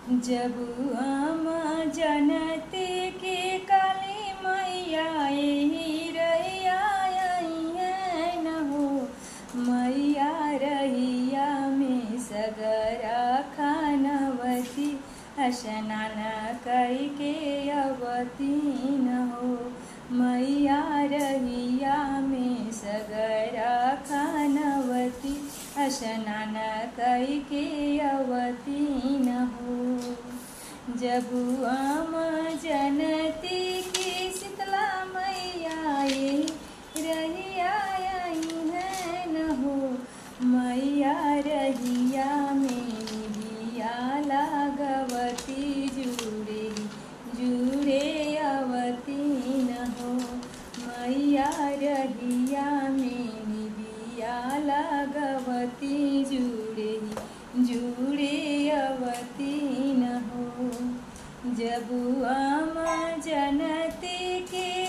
जब हम जनती की काली मैया ही रहिया न हो। मैया रहिया में सगरा खानवती स्नान कई के अवती न हो। मैया रहिया में सगरा खानवती स्नान कई के अवती न हो। जब हम जनती की शीतला मैया ये रहिया है न हो। मैया रहिया में निभिया लागवती जुड़े जुड़े अवती न हो। मैया रहिया में निभिया लागवती जुड़े जुड़े अवती न हो। जब हम जनती के